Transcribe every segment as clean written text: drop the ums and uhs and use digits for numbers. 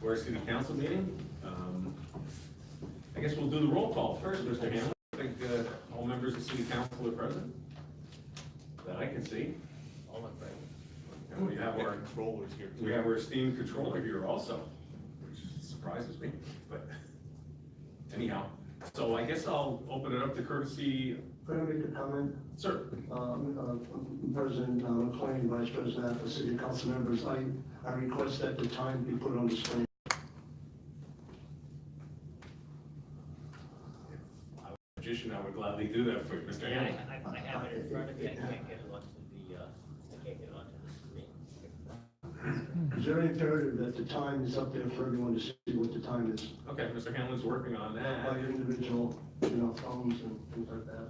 to our city council meeting. I guess we'll do the roll call first, Mr. Hanlon. I think all members of city council are present, that I can see. All in favor? And we have our Controllers here. We have our esteemed controller here also, which surprises me, but anyhow. So I guess I'll open it up to courtesy. Could I make a comment? Sir. President McLean, Vice President, the City Council members, I request that the time be put on the screen. If I was a magician, I would gladly do that for you, Mr. Yeah, Hanlon. I have it in front of me, I can't get it onto the, I can't get it onto the screen. Is there imperative that the time is up there for everyone to see what the time is? Okay, Mr. Hanlon's working on By that. your individual, phones and things like that.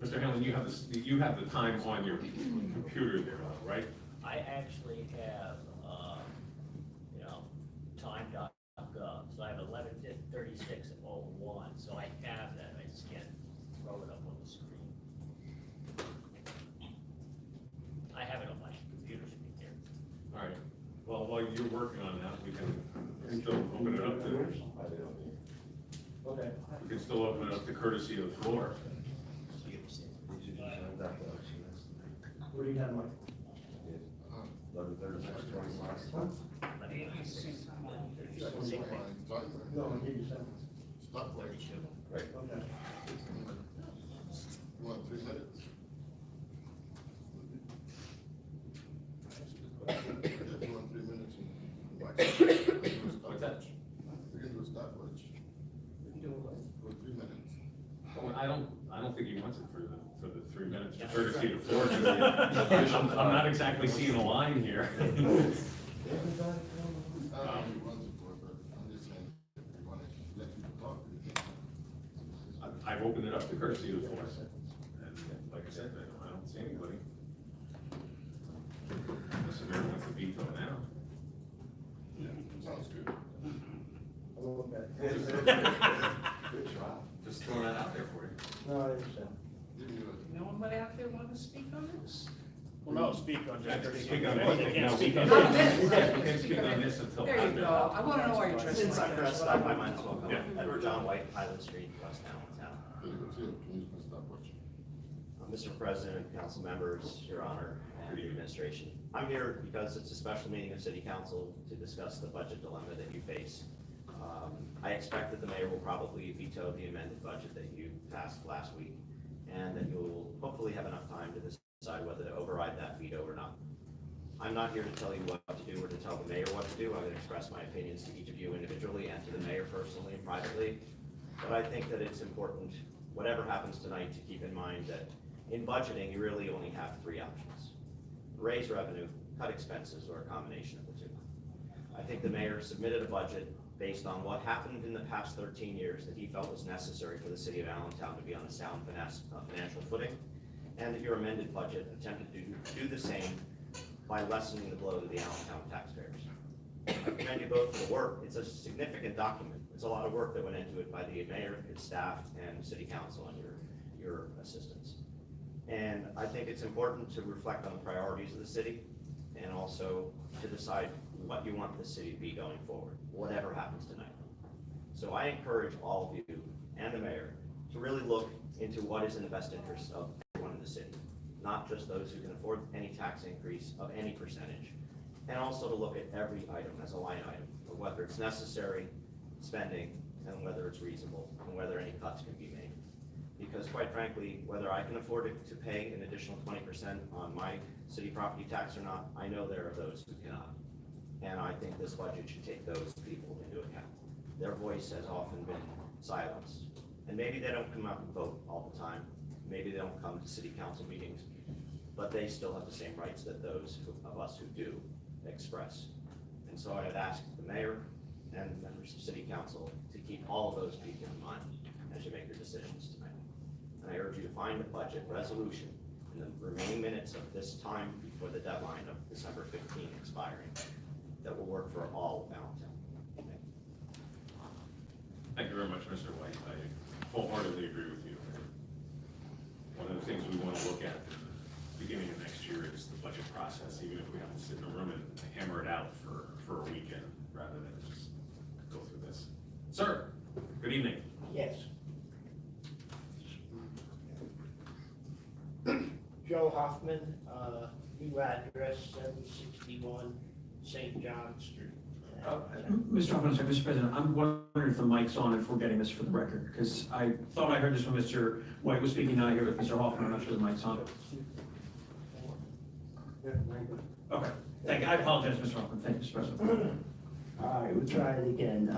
Mr. Hanlon, you have the time on your computer there, right? I actually have, time.gov, so I have 11:36:01, so I have that, I just can't throw it up on the screen. I have it on my computer screen here. All right. Well, while you're working on that, we can still open it up to, Okay. we can still open it up to courtesy of the floor. What do you have, Mike? 11:36, 25. Huh? Let me No, I need you seven. Stop right. Okay. You want 3 minutes? You want 3 minutes? What's that? We can do a stopwatch. For 3 minutes. Oh, I don't think he wants it for the 3 minutes, for courtesy of the floor. 'Cause I'm not exactly seeing a line here. I don't know if he wants it for, but I'm just saying, if you want to let people talk. I've opened it up to courtesy of the floor. And like I said, I don't see anybody. Unless the mayor wants to veto now. Yeah, sounds good. Good try. Just throwing that out there for you. No, I understand. Give me a- No one out there want to speak on this? Well, no, speak on just. Speak on They anything. can't No, speak we on can't- this. we can't speak on this until. There you after. go. I want to know why you're dressed Since like I'm that. dressed up, I might as well come. Yeah. Edward John White, Highland Street, West Allentown. Can you use my stopwatch? Mr. President, council members, your honor, and the administration. I'm here because it's a special meeting of city council to discuss the budget dilemma that you face. I expect that the mayor will probably veto the amended budget that you passed last week, and that you'll hopefully have enough time to decide whether to override that veto or not. I'm not here to tell you what to do or to tell the mayor what to do. I'm going to express my opinions to each of you individually and to the mayor personally and privately. But I think that it's important, whatever happens tonight, to keep in mind that in budgeting, you really only have 3 options: raise revenue, cut expenses, or a combination of the two. I think the mayor submitted a budget based on what happened in the past 13 years that he felt was necessary for the city of Allentown to be on a sound financial footing, and that your amended budget attempted to do the same by lessening the blow to the Allentown taxpayers. I commend you both for the work. It's a significant document. It's a lot of work that went into it by the mayor, his staff, and city council, and your assistants. And I think it's important to reflect on the priorities of the city, and also to decide what you want the city to be going forward, whatever happens tonight. So I encourage all of you and the mayor to really look into what is in the best interest of everyone in the city, not just those who can afford any tax increase of any percentage, and also to look at every item as a line item, of whether it's necessary spending and whether it's reasonable, and whether any cuts can be made. Because quite frankly, whether I can afford to pay an additional 20% on my city property tax or not, I know there are those who cannot. And I think this budget should take those people into account. Their voice has often been silenced. And maybe they don't come out and vote all the time. Maybe they don't come to city council meetings, but they still have the same rights that those of us who do express. And so I'd ask the mayor and members of city council to keep all of those people in mind as you make your decisions tonight. And I urge you to find a budget resolution in the remaining minutes of this time before the deadline of December 15 expiring that will work for all of Allentown. Thank you very much, Mr. White. I wholeheartedly agree with you. One of the things we want to look at at the beginning of next year is the budget process, even if we have to sit in a room and out for a weekend rather than just go through this. Sir, good evening. Yes. Joe Hoffman, new address, 761 St. John Street. Mr. Hoffman, sorry, Mr. President, I'm wondering if the mic's on, if we're getting this for the record, because I thought I heard this when Mr. White was speaking, now I hear it with Mr. Hoffman, I'm not sure the mic's on. Okay, thank you, I apologize, Mr. Hoffman, thank you, Mr. President. All right, we'll try it again.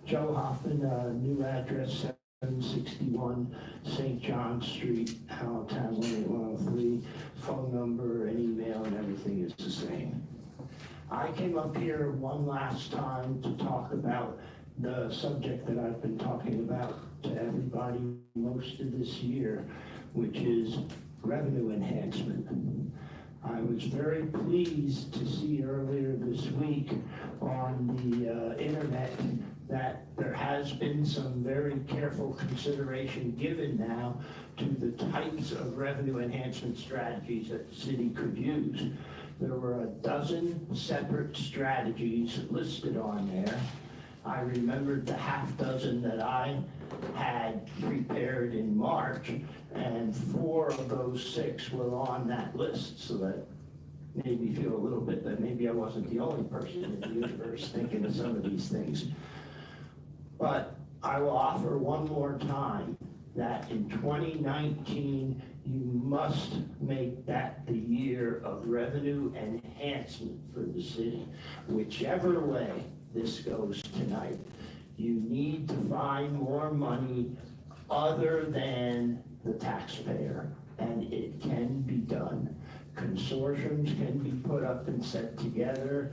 Joe Hoffman, new address, 761 St. John Street, Allentown, 18103. Phone number and email and everything is the same. I came up here one last time to talk about the subject that I've been talking about to everybody most of this year, which is revenue enhancement. I was very pleased to see earlier this week on the internet that there has been some very careful consideration given now to the types of revenue enhancement strategies that the city could use. There were a dozen separate strategies listed on there. I remembered the half dozen that I had prepared in March, and 4 of those 6 were on that list, so that made me feel a little bit that maybe I wasn't the only person in the universe thinking of some of these things. But I will offer one more time that in 2019, you must make that the year of revenue enhancement for the city. Whichever way this goes tonight, you need to find more money other than the taxpayer, and it can be done. Consortiums can be put up and set together.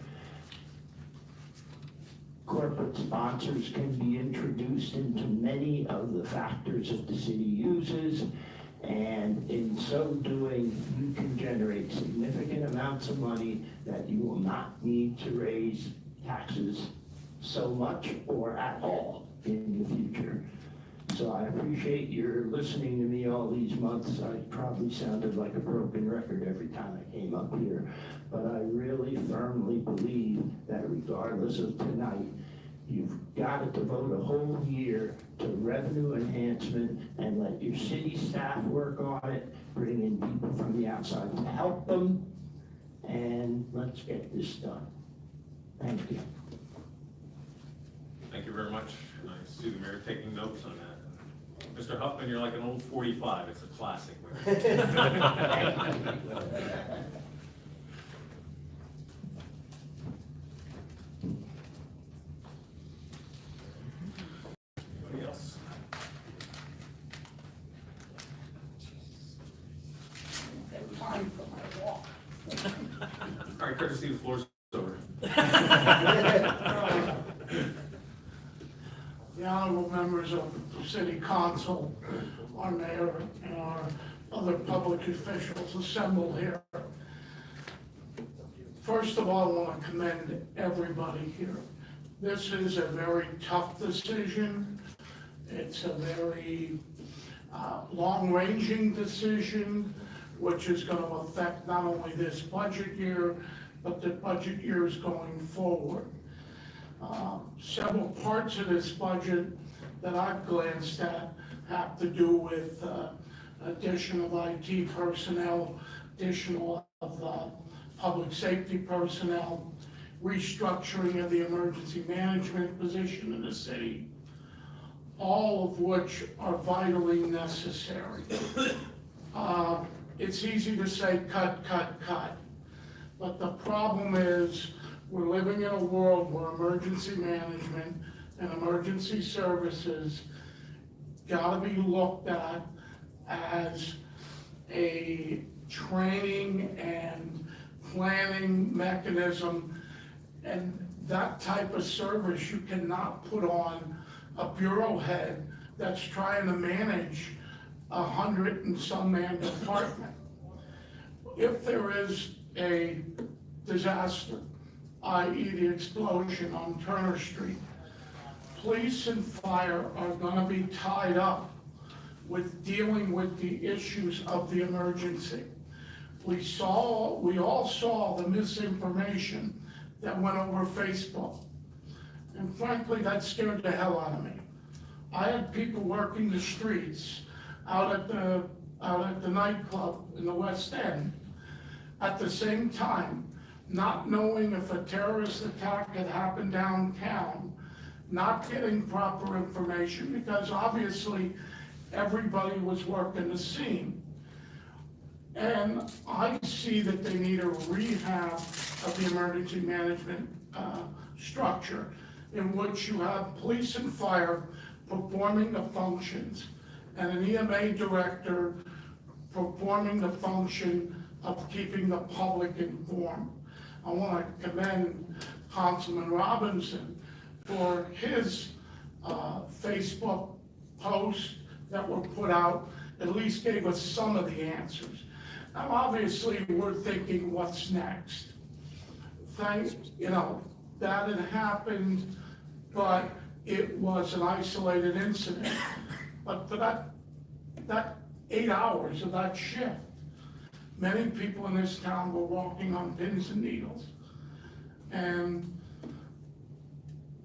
Corporate sponsors can be introduced into many of the factors that the city uses, and in so doing, you can generate significant amounts of money that you will not need to raise taxes so much or at all in the future. So I appreciate your listening to me all these months. I probably sounded like a broken record every time I came up here, but I really firmly believe that regardless of tonight, you've got to devote a whole year to revenue enhancement and let your city staff work on it, bring in people from the outside to help them, and let's get this done. Thank you. Thank you very much. I see the mayor taking notes on that. Mr. Huffman, you're like an old 45, it's a classic. Anybody else? Time for my walk. All right, courtesy, the floor's over. The honorable members of the city council, our mayor, and our other public officials assembled here. First of all, I want to commend everybody here. This is a very tough decision. It's a very long-ranging decision, which is going to affect not only this budget year, but the budget years going forward. Several parts of this budget that I've glanced at have to do with addition of IT personnel, additional of public safety personnel, restructuring of the emergency management position in the city, all of which are vitally necessary. It's easy to say cut, cut, cut, but the problem is we're living in a world where emergency management and emergency services gotta be looked at as a training and planning mechanism, and that type of service you cannot put on a bureau head that's trying to manage 100 and some man department. If there is a disaster, i.e. the explosion on Turner Street, police and fire are gonna be tied up with dealing with the issues of the emergency. We all saw the misinformation that went over Facebook. And frankly, that scared the hell out of me. I had people working the streets out at the nightclub in the West End at the same time, not knowing if a terrorist attack had happened downtown, not getting proper information, because obviously everybody was working the scene. And I see that they need a rehab of the emergency management structure in which you have police and fire performing the functions and an EMA director performing the function of keeping the public informed. I want to commend Councilman Robinson for his Facebook posts that were put out, at least gave us some of the answers. Now, obviously, we're thinking, what's next? That had happened, but it was an isolated incident. But for that 8 hours of that shift, many people in this town were walking on pins and needles. And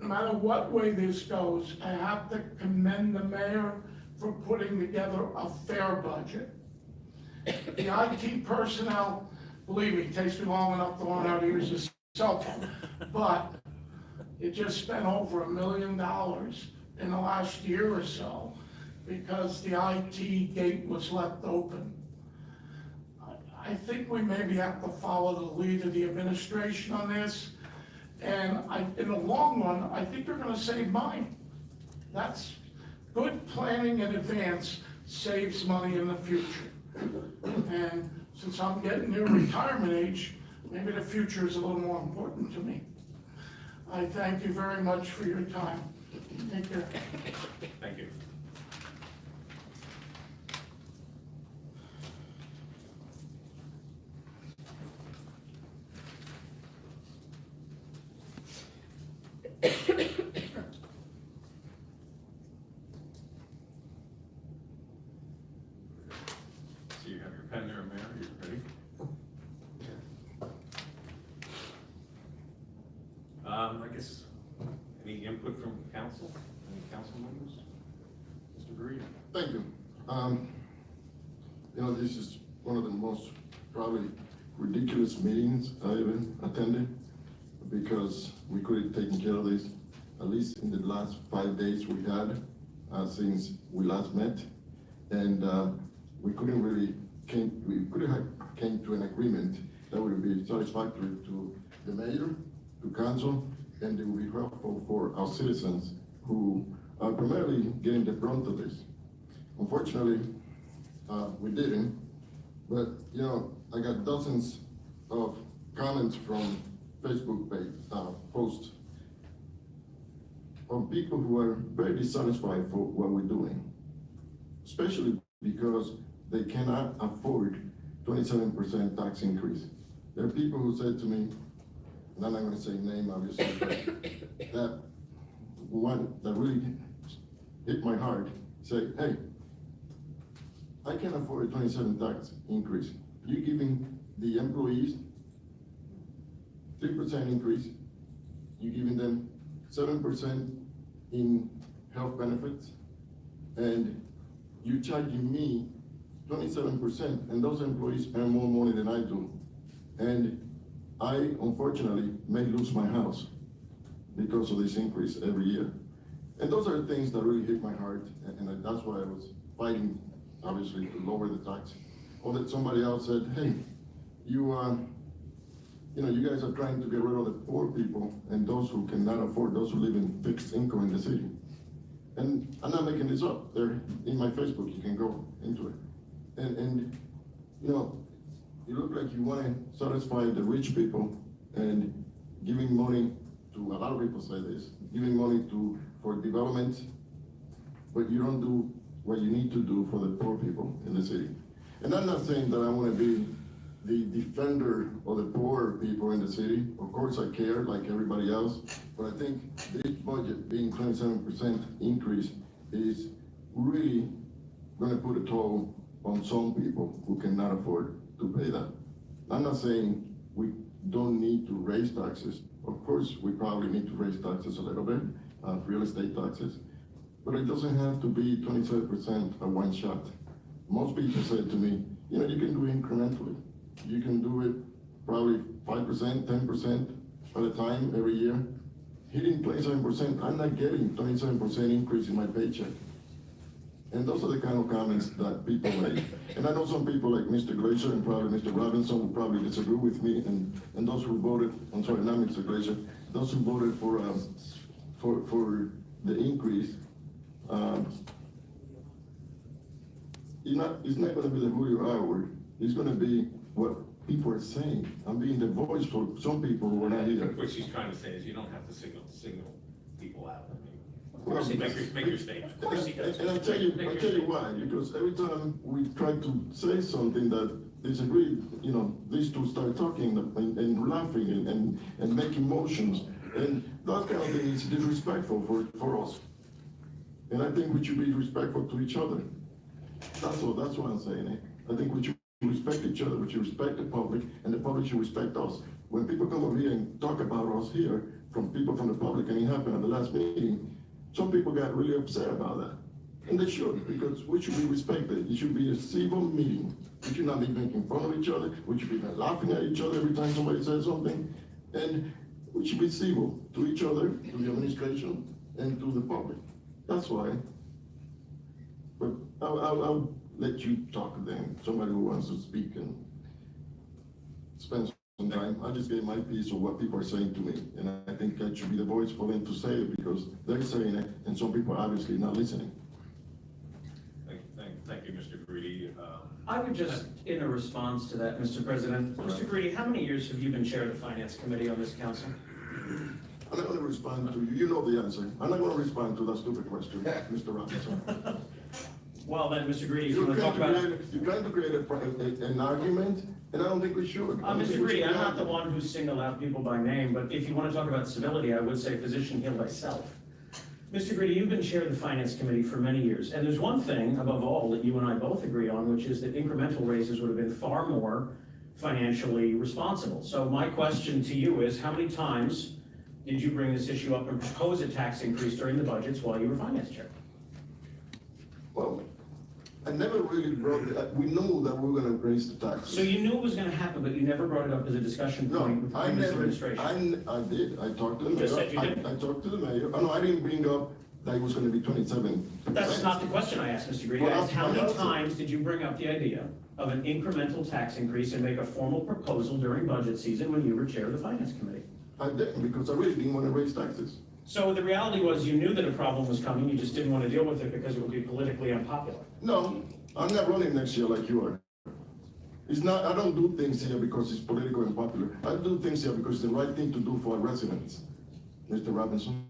no matter what way this goes, I have to commend the mayor for putting together a fair budget. The IT personnel, believe me, it takes me long enough to learn how to use a cell phone, but it just spent over $1 million in the last year or so because the IT gate was left open. I think we maybe have to follow the lead of the administration on this, and in the long run, I think they're gonna save money. That's good planning in advance saves money in the future. And since I'm getting near retirement age, maybe the future is a little more important to me. I thank you very much for your time. Take care. Thank you. So you have your pen there, Mayor, are you ready? I guess, any input from council, any council members? Mr. Breed? Thank you. This is one of the most probably ridiculous meetings I ever attended because we could have taken care of this at least in the last 5 days we had since we last met. And we could have came to an agreement that would be satisfactory to the mayor, to council, and it would be helpful for our citizens who are primarily getting the brunt of this. Unfortunately, we didn't, but I got dozens of comments from Facebook posts from people who are very dissatisfied for what we're doing, especially because they cannot afford 27% tax increase. There are people who said to me, and I'm not going to say name obviously, but that one that really hit my heart, say, hey, I can't afford a 27 tax increase. You giving the employees 3% increase, you giving them 7% in health benefits, and you charging me 27%, and those employees earn more money than I do. And I, unfortunately, may lose my house because of this increase every year. And those are things that really hit my heart, and that's why I was fighting, obviously, to lower the tax. Or that somebody else said, hey, you guys are trying to get rid of the poor people and those who cannot afford, those who live in fixed income in the city. And I'm not making this up. They're in my Facebook, you can go into it. And you look like you want to satisfy the rich people and giving money to, a lot of people say this, giving money for development, but you don't do what you need to do for the poor people in the city. And I'm not saying that I want to be the defender of the poor people in the city. Of course I care like everybody else, but I think this budget being 27% increase is really going to put a toll on some people who cannot afford to pay that. I'm not saying we don't need to raise taxes. Of course, we probably need to raise taxes a little bit, real estate taxes, but it doesn't have to be 27% at one shot. Most people say to me, you know, you can do it incrementally. You can do it probably 5%, 10% at a time every year. Hitting 27%, I'm not getting 27% increase in my paycheck. And those are the kind of comments that people make. And I know some people like Mr. Glazer and probably Mr. Robinson will probably disagree with me, and those who voted, I'm sorry, not Mr. Glazer, those who voted for the increase, it's not gonna be the Julio Howard, it's gonna be what people are saying. I'm being the voice for some people who are not here. What she's trying to say is you don't have to signal people out. I mean, Of course he does. Make your statement. Of course he does. And I'll tell you why, because every time we try to say something that disagree, you know, these two start talking and laughing and making motions, and that kind of thing is disrespectful for us. And I think we should be respectful to each other. That's what I'm saying, eh? I think we should respect each other, we should respect the public, and the public should respect us. When people come over here and talk about us here, from people from the public, and it happened at the last meeting, some people got really upset about that. And they should, because we should be respected. It should be a civil meeting. We should not be making fun of each other. We should be laughing at each other every time somebody says something. And we should be civil to each other, to the administration, and to the public. That's why. But I'll let you talk then, somebody who wants to speak and spend some time. I just gave my piece of what people are saying to me, and I think that should be the voice for them to say it, because they're saying it, and some people are obviously not listening. Thank you, Mr. Greedy. I would just, in a response to that, Mr. President, Mr. Greedy, how many years have you been chair of the Finance Committee on this council? I'm not gonna respond to you, you know the answer. I'm not gonna respond to that stupid question, Mr. Robinson. Well, then, Mr. Greedy, if you You're want to talk about. trying to create an argument, and I don't think we should. I don't think Mr. we Greedy, should I'm be not the arguing. one who singled out people by name, but if you want to talk about civility, I would say physician heal thyself. Mr. Greedy, you've been chair of the Finance Committee for many years, and there's one thing above all that you and I both agree on, which is that incremental raises would have been far more financially responsible. So my question to you is, how many times did you bring this issue up and propose a tax increase during the budgets while you were finance chair? Well, I never really brought it, we knew that we were gonna raise the taxes. So you knew it was gonna happen, but you never brought it up as a discussion point with the No, I previous never, administration? I did, I talked to the You just mayor. said you didn't. I talked to the mayor, oh no, I didn't bring up that it was gonna be 27. That's not the question I asked, Mr. Greedy. I Well, asked, how that's many my answer. times did you bring up the idea of an incremental tax increase and make a formal proposal during budget season when you were chair of the Finance Committee? I didn't, because I really didn't wanna raise taxes. So the reality was you knew that a problem was coming, you just didn't want to deal with it because it would be politically unpopular. No, I'm not running next year like you are. It's not, I don't do things here because it's political and popular. I do things here because it's the right thing to do for our residents, Mr. Robinson.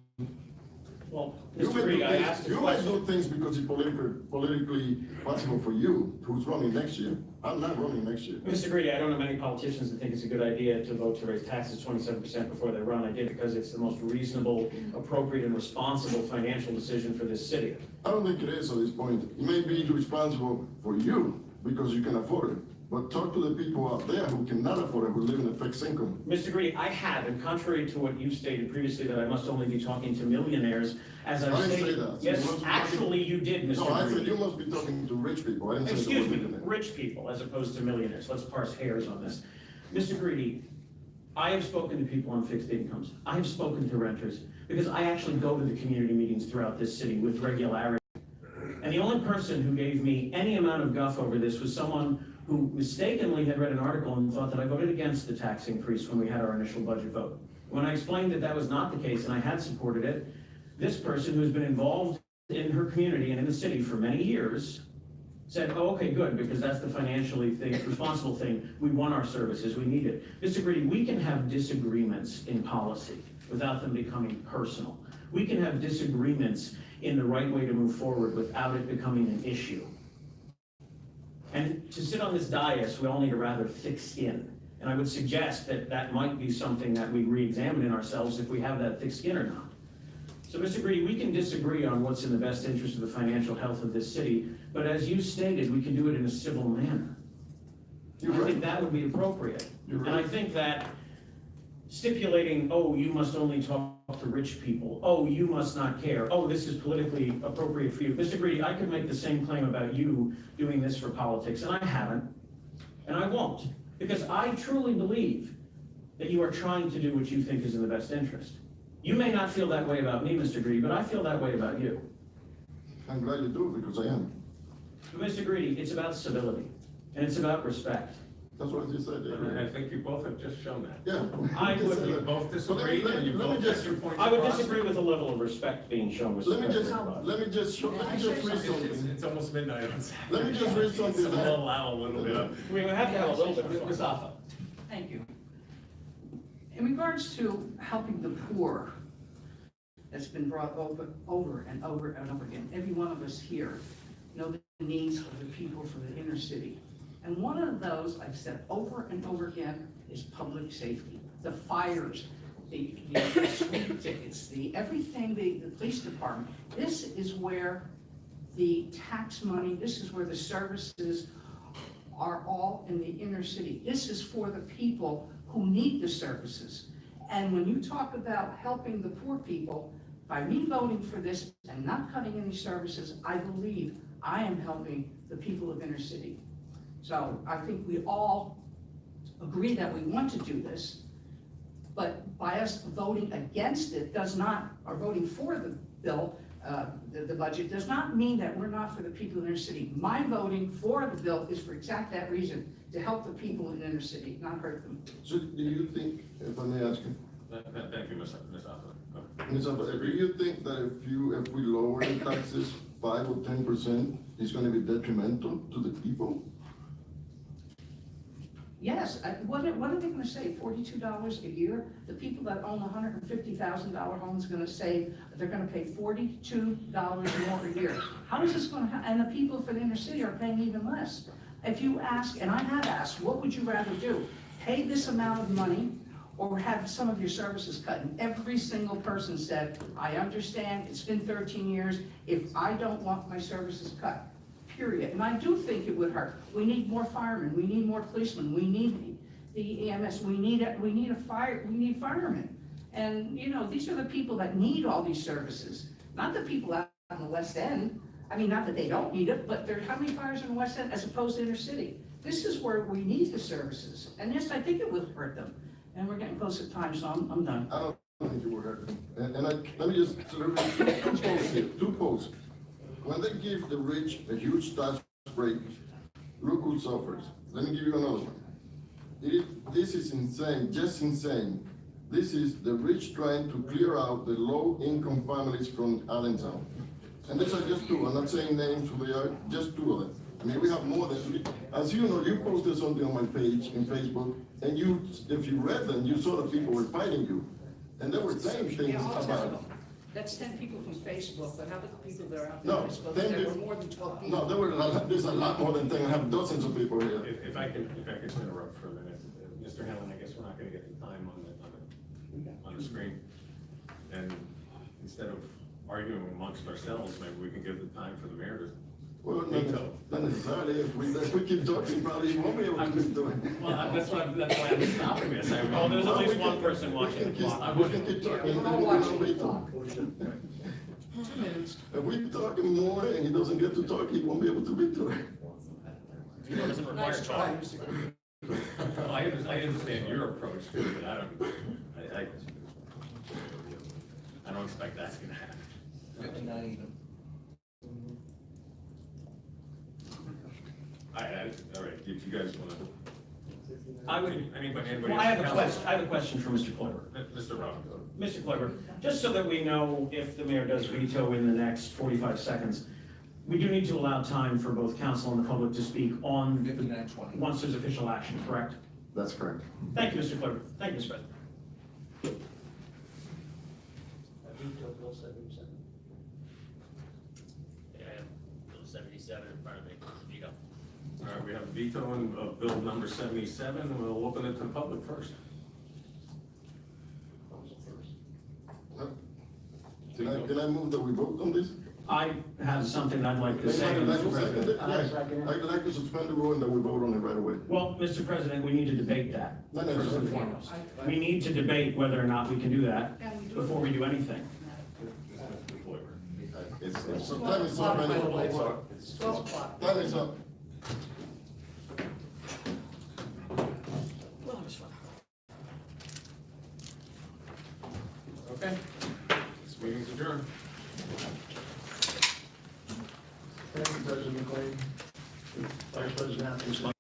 Well, You Mr. might Greedy, do I things- asked a You might question. do things because it's politically possible for you, who's running next year. I'm not running next year. Mr. Greedy, I don't know many politicians that think it's a good idea to vote to raise taxes 27% before they run. I did because it's the most reasonable, appropriate, and responsible financial decision for this city. I don't think it is at this point. It may be responsible for you because you can afford it. But talk to the people out there who cannot afford it, who live in a fixed income. Mr. Greedy, I have, and contrary to what you stated previously, that I must only be talking to millionaires, as I I've didn't say stated. that. Yes, You must be actually, you did, Mr. No, I said Greedy. you must be talking to rich people. I didn't say the Excuse word me, millionaire. rich people as opposed to millionaires. Let's parse hairs on this. Mr. Greedy, I have spoken to people on fixed incomes. I have spoken to renters because I actually go to the community meetings throughout this city with regularity. And the only person who gave me any amount of guff over this was someone who mistakenly had read an article and thought that I voted against the tax increase when we had our initial budget vote. When I explained that that was not the case and I had supported it, this person who's been involved in her community and in the city for many years said, oh, okay, good, because that's the financially responsible thing. We want our services, we need it. Mr. Greedy, we can have disagreements in policy without them becoming personal. We can have disagreements in the right way to move forward without it becoming an issue. And to sit on this dais, we all need a rather thick skin. And I would suggest that that might be something that we re-examine in ourselves if we have that thick skin or not. So, Mr. Greedy, we can disagree on what's in the best interest of the financial health of this city, but as you stated, we can do it in a civil manner. You're I right. think that would be appropriate. You're And I right. think that stipulating, oh, you must only talk to rich people, oh, you must not care, oh, this is politically appropriate for you. Mr. Greedy, I could make the same claim about you doing this for politics, and I haven't, and I won't, because I truly believe that you are trying to do what you think is in the best interest. You may not feel that way about me, Mr. Greedy, but I feel that way about you. I'm glad you do, because I am. But Mr. Greedy, it's about civility, and it's about respect. That's what you said. And I think you both have just shown that. Yeah. I You would- said You that. both disagree, Let me- and you let me both just- get your points I would across. disagree with the level of respect being shown, Mr. Let me just, President. let me just show, let me just read something. It's almost midnight on Saturday. Let me just read something So that- we'll allow a little bit of. We have to have a little bit of fun. Ms. Affa. Thank you. In regards to helping the poor, that's been brought over and over and over again, every one of us here know the needs of the people for the inner city. And one of those, I've said over and over again, is public safety. The fires, the sweep tickets, everything, the police department. This is where the tax money, this is where the services are all in the inner city. This is for the people who need the services. And when you talk about helping the poor people, by me voting for this and not cutting any services, I believe I am helping the people of inner city. So I think we all agree that we want to do this, but by us voting against it does not, or voting for the bill, the budget, does not mean that we're not for the people in inner city. My voting for the bill is for exact that reason, to help the people in inner city, not hurt them. So do you think, if I may ask you, Thank you, Ms. Affa. Ms. Alba, do you think that if we lower the taxes 5 or 10%, it's gonna be detrimental to the people? Yes, what are they gonna save, $42 a year? The people that own a $150,000 home is gonna save, they're gonna pay $42 more a year. How is this gonna and the people for the inner city are paying even less. If you ask, and I have asked, what would you rather do? Pay this amount of money or have some of your services cut? And every single person said, I understand, it's been 13 years, if I don't want my services cut, period. And I do think it would hurt. We need more firemen, we need more policemen, we need the EMS, we need firemen. And, you know, these are the people that need all these services, not the people out on the West End. I mean, not that they don't need it, but how many fires in the West End as opposed to inner city? This is where we need the services. And yes, I think it will hurt them. And we're getting close to time, so I'm done. I don't think it will hurt them. And let me just, so there are two posts here, two posts. When they give the rich a huge tax break, look who suffers. Let me give you another one. This is insane, just insane. This is the rich trying to clear out the low-income families from Allentown. And these are just two, I'm not saying names, who they are, just two of them. I mean, we have more than, as you know, you posted something on my page in Facebook, and if you read them, you saw that people were fighting you. And they were saying things Yeah, I'll tell about, you. That's 10 people from Facebook, but how about the people that are out No, there on Facebook? 10 There were people. more than 12 people. no, there were, there's a lot more than 10, I have dozens of people here. If I could interrupt for a minute, Mr. Hanlon, I guess we're not gonna get the time on the screen. And instead of arguing amongst ourselves, maybe we can give the time for the mayor to Well, veto. not necessarily, if we keep talking, probably you won't be able to keep doing. Well, that's why I'm stopping this. Oh, there's at least one person watching the clock. We can keep talking, and we don't veto. 2 minutes. If we talking more and he doesn't get to talk, he won't be able to veto it. You know, it doesn't require Nice try, time. Mr. Green. Well, I understand your approach too, but I don't expect that's gonna happen. All right, if you guys wanna. I would, Anybody well, I have a else? question, I have a question for Mr. Kloiber. Mr. Robbins. Mr. Kloiber, just so that we know if the mayor does veto in the next 45 seconds, we do need to allow time for both council and the public to speak on, once there's official action, correct? That's correct. Thank you, Mr. Kloiber. Thank you, Mr. President. I veto Bill 77. Yeah, I have Bill 77 in front of me, veto. All right, we have veto on bill number 77, and we'll open it to the public first. Can I move that we vote on this? I have something I'd like to say. I'd like to Mr. second President. it. Yes. I'd like to suspend the rule and that we vote on it right away. Well, Mr. President, we need to debate that. Not first and necessarily. foremost. We need to debate whether or not we can do that And we do it. before we do anything. It's, So time is up, man. It's 12 o'clock. Time is up. okay. This meeting's adjourned. Thank you, President McLean. Vice President Atkins.